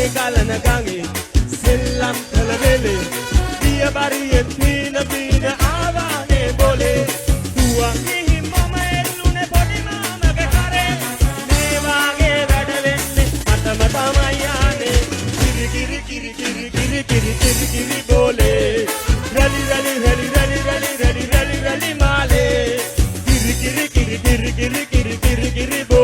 ගලන ගඟේ සෙල්ලම් කළ වෙලේ දිය බරියෙන් පීන ආවානේ බොලේ තුවන් ගිහින් මම එල්ලුනේ පොඩි මාමගේ කරේ මේ වාගේ වැඩ වෙන්නේ මටම තමයි යන්නේ කිරි කිරි කිරි කිරි කිරි කිරි කිරි බෝලේ රලි රලි රලි රලි රලි රලි රලි රලි මාලේ කිරි කිරි කිරි කිරි කිරි කිරි කිරි කිරි